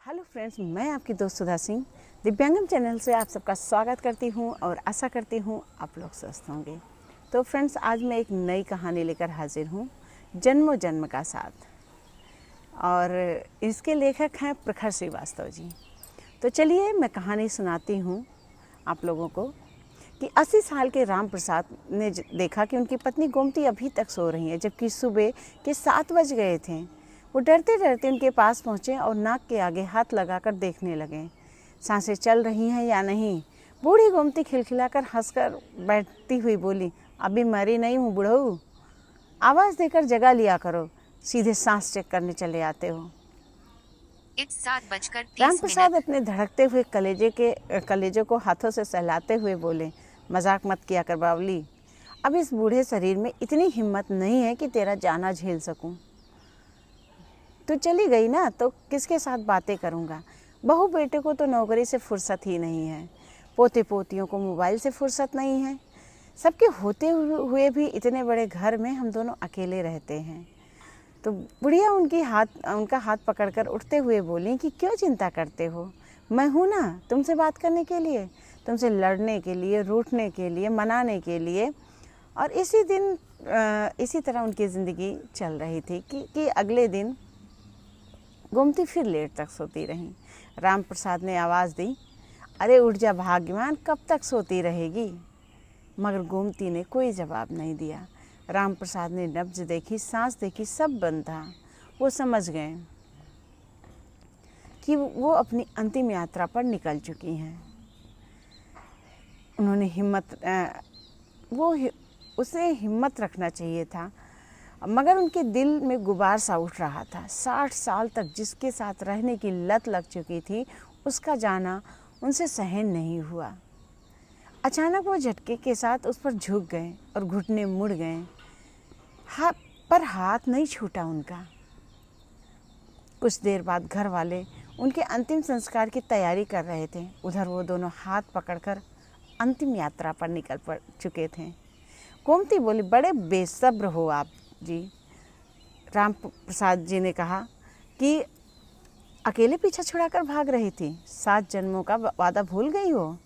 Hello friends, मैं आपकी दोस्त सुधा सिंह दिव्यांगम चैनल से आप सबका स्वागत करती हूं और आशा करती हूं आप लोग स्वस्थ होंगे। तो फ्रेंड्स, आज मैं एक नई कहानी लेकर हाजिर हूं, जन्मों जन्म का साथ, और इसके लेखक हैं प्रखर श्रीवास्तव जी। तो चलिए मैं कहानी सुनाती हूं आप लोगों को कि 80 साल के राम प्रसाद ने देखा कि उनकी पत्नी गोमती अभी तक सो रही है, जबकि सुबह के 7 बज गए थे। वो डरते डरते उनके पास पहुँचे और नाक के आगे हाथ लगाकर देखने लगे, सांसें चल रही हैं या नहीं। बूढ़ी गोमती खिलखिलाकर हंसकर बैठती हुई बोली, अभी मरी नहीं हूँ बुढ़ऊ, आवाज़ देकर जगा लिया करो, सीधे सांस चेक करने चले आते हो। 7:30 राम प्रसाद अपने धड़कते हुए कलेजों को हाथों से सहलाते हुए बोले, मजाक मत किया कर बावली, अब इस बूढ़े शरीर में इतनी हिम्मत नहीं है कि तेरा जाना झेल सकूं। तू चली गई ना तो किसके साथ बातें करूँगा। बहू बेटे को तो नौकरी से फुर्सत ही नहीं है, पोते पोतियों को मोबाइल से फुर्सत नहीं है। सबके होते हुए भी इतने बड़े घर में हम दोनों अकेले रहते हैं। तो बुढ़िया उनका हाथ पकड़कर उठते हुए बोली कि क्यों चिंता करते हो, मैं हूँ ना तुमसे बात करने के लिए, तुमसे लड़ने के लिए, रूठने के लिए, मनाने के लिए। और इसी तरह उनकी ज़िंदगी चल रही थी कि अगले दिन गोमती फिर लेट तक सोती रही। राम प्रसाद ने आवाज़ दी, अरे उठ जा भाग्यवान, कब तक सोती रहेगी। मगर गोमती ने कोई जवाब नहीं दिया। राम प्रसाद ने नब्ज देखी, सांस देखी, सब बंद था। वो समझ गए कि वो अपनी अंतिम यात्रा पर निकल चुकी हैं। उसे हिम्मत रखना चाहिए था, मगर उनके दिल में गुबार सा उठ रहा था। 60 साल तक जिसके साथ रहने की लत लग चुकी थी, उसका जाना उनसे सहन नहीं हुआ। अचानक वो झटके के साथ उस पर झुक गए और घुटने मुड़ गए, पर हाथ नहीं छूटा उनका। कुछ देर बाद घर वाले उनके अंतिम संस्कार की तैयारी कर रहे थे। उधर वो दोनों हाथ पकड़कर अंतिम यात्रा पर निकल पड़ चुके थे। गोमती बोली, बड़े बेसब्र हो आप जी। राम प्रसाद जी ने कहा कि अकेले पीछा छुड़ाकर भाग रही थी, 7 जन्मों का वादा भूल गई हो,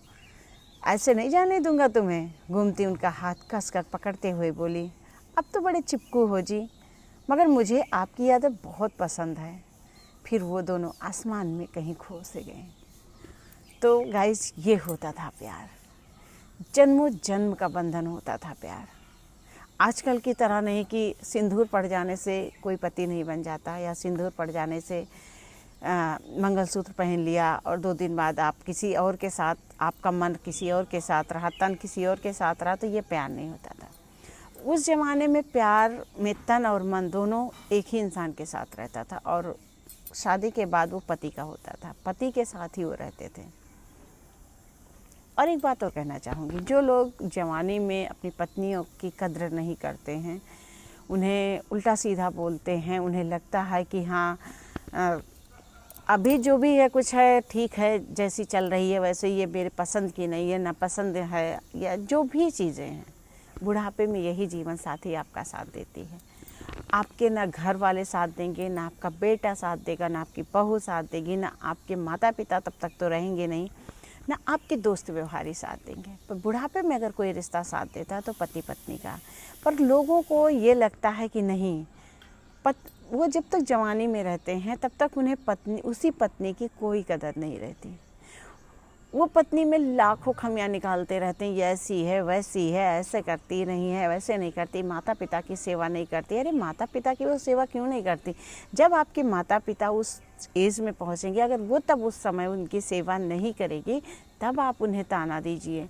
ऐसे नहीं जाने दूंगा तुम्हें। गोमती उनका हाथ कसकर पकड़ते हुए बोली, अब तो बड़े चिपकू हो जी, मगर मुझे आपकी आदत बहुत पसंद है। फिर वो दोनों आसमान में कहीं खो से गए। तो गाइस, ये होता था प्यार, जन्मों जन्म का बंधन होता था प्यार। आजकल की तरह नहीं कि सिंदूर पड़ जाने से कोई पति नहीं बन जाता, या सिंदूर पड़ जाने से मंगलसूत्र पहन लिया और 2 दिन बाद आप किसी और के साथ, आपका मन किसी और के साथ रहा, तन किसी और के साथ रहा, तो ये प्यार नहीं होता था। उस ज़माने में प्यार में तन और मन दोनों एक ही इंसान के साथ रहता था, और शादी के बाद वो पति का होता था, पति के साथ ही वो रहते थे। और एक बात और कहना चाहूँगी, जो लोग जवानी में अपनी पत्नियों की कद्र नहीं करते हैं, उन्हें उल्टा सीधा बोलते हैं, उन्हें लगता है कि हाँ अभी जो भी है कुछ है ठीक है, जैसी चल रही है वैसे, ये मेरे पसंद की नहीं है, ना पसंद है, या जो भी चीज़ें हैं, बुढ़ापे में यही जीवन साथी आपका साथ देती है। आपके ना घर वाले साथ देंगे, ना आपका बेटा साथ देगा, ना आपकी बहू साथ देगी, ना आपके माता पिता तब तक तो रहेंगे नहीं, ना आपके दोस्त व्यवहारी साथ देंगे। पर बुढ़ापे में अगर कोई रिश्ता साथ देता है तो पति पत्नी का। पर लोगों को ये लगता है कि नहीं, वो जब तक जवानी में रहते हैं तब तक उन्हें उसी पत्नी की कोई कदर नहीं रहती। वो पत्नी में लाखों खमियां निकालते रहते हैं, ये ऐसी है, वैसी है, ऐसे करती नहीं है, वैसे नहीं करती, माता पिता की सेवा नहीं करती। अरे माता पिता की वो सेवा क्यों नहीं करती? जब आपके माता पिता उस एज में पहुंचेंगे, अगर वो तब उस समय उनकी सेवा नहीं करेगी, तब आप उन्हें ताना दीजिए।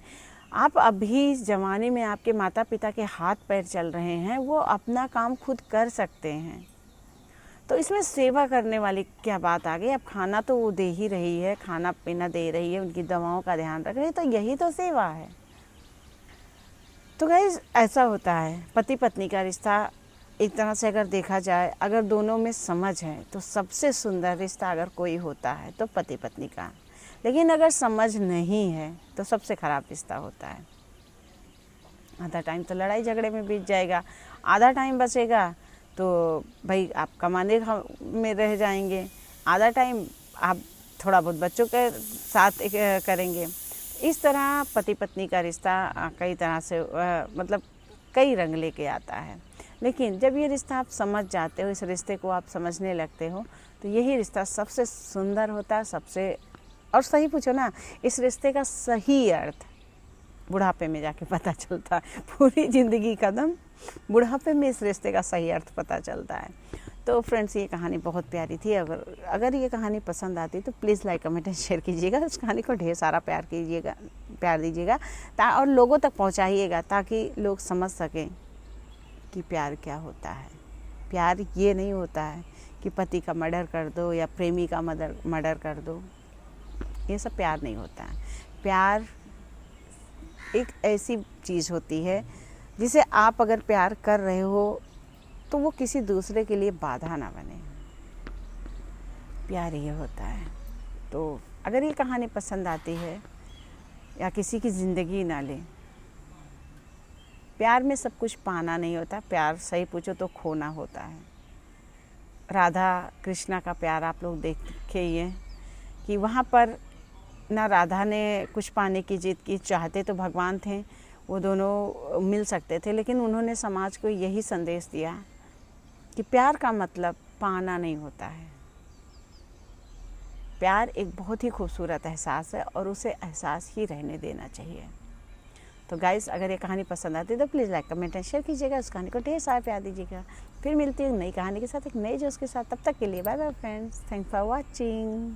आप अभी जवानी में आपके माता पिता के हाथ पैर चल रहे हैं, वो अपना काम खुद कर सकते हैं, तो इसमें सेवा करने वाली क्या बात आ गई? अब खाना तो वो दे ही रही है, खाना पीना दे रही है, उनकी दवाओं का ध्यान रख रही है, तो यही तो सेवा है। तो गाइस, ऐसा होता है पति पत्नी का रिश्ता। एक तरह से अगर देखा जाए, अगर दोनों में समझ है तो सबसे सुंदर रिश्ता अगर कोई होता है तो पति पत्नी का। लेकिन अगर समझ नहीं है तो सबसे ख़राब रिश्ता होता है। आधा टाइम तो लड़ाई झगड़े में बीत जाएगा, आधा टाइम बचेगा तो भाई आप कमाने में रह जाएंगे, आधा टाइम आप थोड़ा बहुत बच्चों के साथ करेंगे। इस तरह पति पत्नी का रिश्ता कई तरह से मतलब कई रंग लेके आता है। लेकिन जब ये रिश्ता आप समझ जाते हो, इस रिश्ते को आप समझने लगते हो, तो यही रिश्ता सबसे सुंदर होता है, सबसे। और सही पूछो ना, इस रिश्ते का सही अर्थ बुढ़ापे में जाके पता चलता है। पूरी ज़िंदगी कदम बुढ़ापे में इस रिश्ते का सही अर्थ पता चलता है। तो फ्रेंड्स, ये कहानी बहुत प्यारी थी। अगर ये कहानी पसंद आती तो please like comment and share कीजिएगा। उस कहानी को ढेर सारा प्यार दीजिएगा और लोगों तक पहुंचाइएगा, ताकि लोग समझ सकें कि प्यार क्या होता है। प्यार ये नहीं होता है कि पति का मर्डर कर दो या प्रेमी का मर्डर कर दो, ये सब प्यार नहीं होता है। प्यार एक ऐसी चीज़ होती है जिसे आप अगर प्यार कर रहे हो तो वो किसी दूसरे के लिए बाधा ना बने। प्यार ये होता है। तो अगर ये कहानी पसंद आती है या किसी की ज़िंदगी ना ले, प्यार में सब कुछ पाना नहीं होता, प्यार सही पूछो तो खोना होता है। राधा कृष्णा का प्यार आप लोग देखे ही हैं कि वहाँ पर ना राधा ने कुछ पाने की जिद की, चाहते तो भगवान थे, वो दोनों मिल सकते थे, लेकिन उन्होंने समाज को यही संदेश दिया कि प्यार का मतलब पाना नहीं होता है। प्यार एक बहुत ही खूबसूरत एहसास है और उसे एहसास ही रहने देना चाहिए। तो गाइस, अगर ये कहानी पसंद आती है तो please like comment and share कीजिएगा। उस कहानी को ढेर सारा प्यार दीजिएगा। फिर मिलती है नई कहानी के साथ, एक नए जोश के साथ। तब तक के लिए bye bye friends. Thanks for watching.